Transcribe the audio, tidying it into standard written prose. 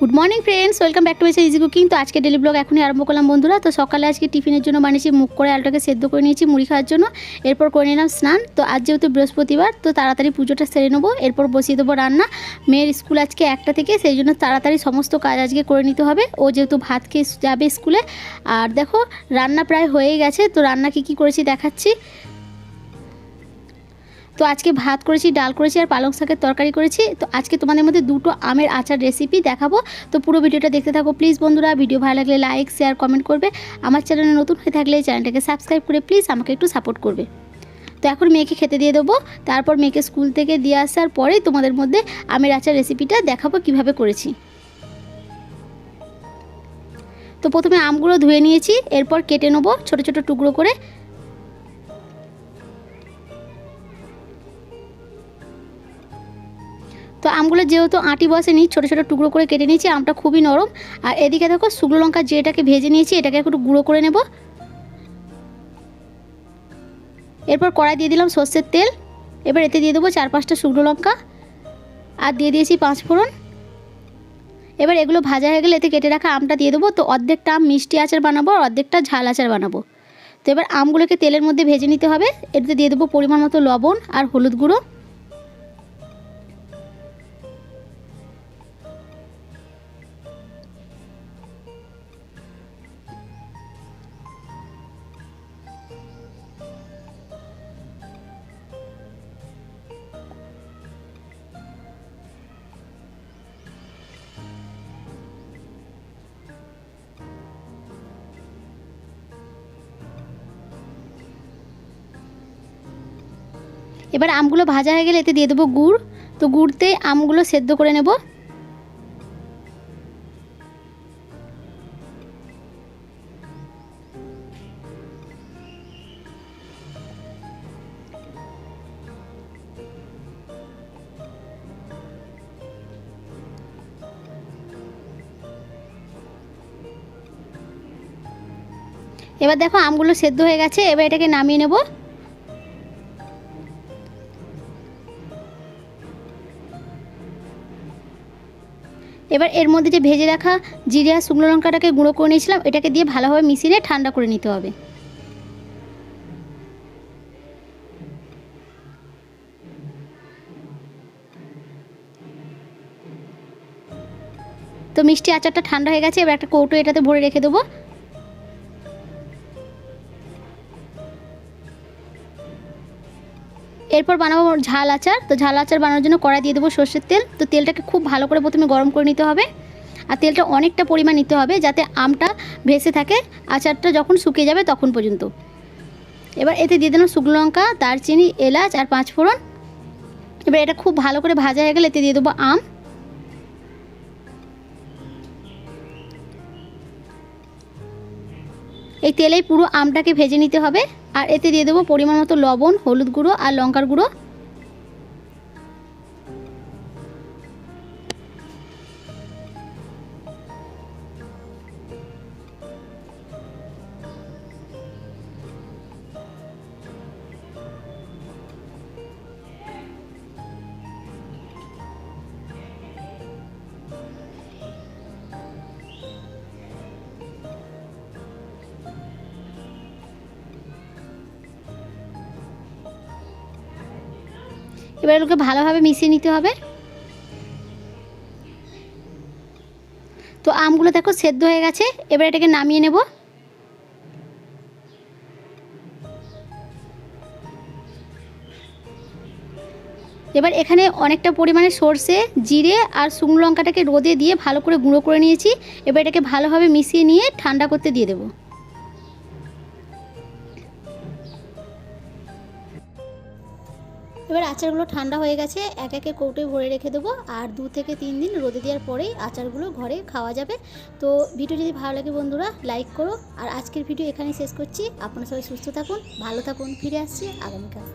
Good morning friends, welcome back to my easy cooking. তো আজকে daily blog এখনই আরম্ভ করলাম বন্ধুরা। তো সকালে আজকে টিফিনের জন্য বানিয়েছি মুগ করে আলুটাকে সেদ্ধ করে নিয়েছি মুড়ি খাওয়ার জন্য। এরপর করে নিলাম স্নান। তো আজ যেহেতু বৃহস্পতিবার, তো তাড়াতাড়ি পুজোটা সেরে নেবো। এরপর বসিয়ে দেবো রান্না। মেয়ের স্কুল আজকে 1টা থেকে, সেই জন্য তাড়াতাড়ি সমস্ত কাজ আজকে করে নিতে হবে। ও যেহেতু ভাত খেয়ে যাবে স্কুলে। আর দেখো রান্না প্রায় হয়েই গেছে। তো রান্না কী করেছি দেখাচ্ছি। তো আজকে ভাত করেছি, ডাল করেছি আর পালং শাকের তরকারি করেছি। তো আজকে তোমাদের মধ্যে দুটো আমের আচার রেসিপি দেখাবো। তো পুরো ভিডিওটা দেখতে থাকো প্লিজ বন্ধুরা। ভিডিও ভালো লাগলে লাইক শেয়ার কমেন্ট করবে। আমার চ্যানেলে নতুন হয়ে থাকলে চ্যানেলটাকে সাবস্ক্রাইব করে প্লিজ আমাকে একটু সাপোর্ট করবে। তো এখন মেয়েকে খেতে দিয়ে দেবো। তারপর মেয়েকে স্কুল থেকে দিয়ে আসার পরে তোমাদের মধ্যে আমের আচার রেসিপিটা দেখাবো কিভাবে করেছি। তো প্রথমে আমগুলো ধুয়ে নিয়েছি, এরপর কেটে নেবো ছোটো ছোটো টুকরো করে। তো আমগুলো যেহেতু আঁটি বসেনি, ছোটো ছোটো টুকরো করে কেটে নিয়েছি। আমটা খুবই নরম। আর এদিকে দেখো শুকনো লঙ্কা যেটাকে ভেজে নিয়েছি, এটাকে একটু গুঁড়ো করে নেব। এরপর কড়াই দিয়ে দিলাম সর্ষের তেল। এবার এতে দিয়ে দেবো 4-5টা শুকনো লঙ্কা আর দিয়ে দিয়েছি 5 ফোড়ন। এবার এগুলো ভাজা হয়ে গেলে এতে কেটে রাখা আমটা দিয়ে দেবো। তো অর্ধেকটা আম মিষ্টি আচার বানাবো আর অর্ধেকটা ঝাল আচার বানাবো। তো এবার আমগুলোকে তেলের মধ্যে ভেজে নিতে হবে। এতে দিয়ে দেবো পরিমাণ মতো লবণ আর হলুদ গুঁড়ো। এবার আমগুলো ভাজা হয়ে গেলে এতে দিয়ে দেবো গুড়। তো গুড়তে আমগুলো সেদ্ধ করে নেব। এবার দেখো আমগুলো সেদ্ধ হয়ে গেছে। এবার এটাকে নামিয়ে নেব। এবার এর মধ্যে যে ভেজে রাখা জিরে আর শুকনো লঙ্কাটাকে গুঁড়ো করে নিয়েছিলাম, এটাকে দিয়ে ভালোভাবে মিশিয়ে ঠান্ডা করে নিতে হবে। তো মিষ্টি আচারটা ঠান্ডা হয়ে গেছে। এবার একটা কৌটো এটাতে ভরে রেখে দেবো। এরপর বানাবো ঝাল আচার। তো ঝাল আচার বানানোর জন্য কড়াই দিয়ে দেবো সর্ষের তেল। তো তেলটাকে খুব ভালো করে প্রথমে গরম করে নিতে হবে। আর তেলটা অনেকটা পরিমাণ নিতে হবে যাতে আমটা ভেসে থাকে আচারটা যখন শুকিয়ে যাবে তখন পর্যন্ত। এবার এতে দিয়ে দিলাম শুকনো লঙ্কা, দারচিনি, এলাচ আর 5 ফোড়ন। এবার এটা খুব ভালো করে ভাজা হয়ে গেলে এতে দিয়ে দেবো আম। এই তেলেই পুরো আমটাকে ভেজে নিতে হবে। আর এতে দিয়ে দেবো পরিমাণ মতো লবণ, হলুদ গুঁড়ো আর লঙ্কার গুঁড়ো। এবার এগুলোকে ভালোভাবে মিশিয়ে নিতে হবে। তো আমগুলো দেখো সেদ্ধ হয়ে গেছে। এবার এটাকে নামিয়ে নেব। এবার এখানে অনেকটা পরিমাণে সর্ষে, জিরে আর শুকনো লঙ্কাটাকে রোদে দিয়ে ভালো করে গুঁড়ো করে নিয়েছি। এবার এটাকে ভালোভাবে মিশিয়ে নিয়ে ঠান্ডা করতে দিয়ে দেবো। এবার আচারগুলো ঠান্ডা হয়ে গেছে, এক একে কৌটোয় ভরে রেখে দেবো। আর 2 থেকে 3 দিন রোদে দেওয়ার পরেই আচারগুলো ঘরে খাওয়া যাবে। তো ভিডিও যদি ভালো লাগে বন্ধুরা লাইক করো। আর আজকের ভিডিও এখানেই শেষ করছি। আপনারা সবাই সুস্থ থাকুন, ভালো থাকুন। ফিরে আসছি আগামীকাল।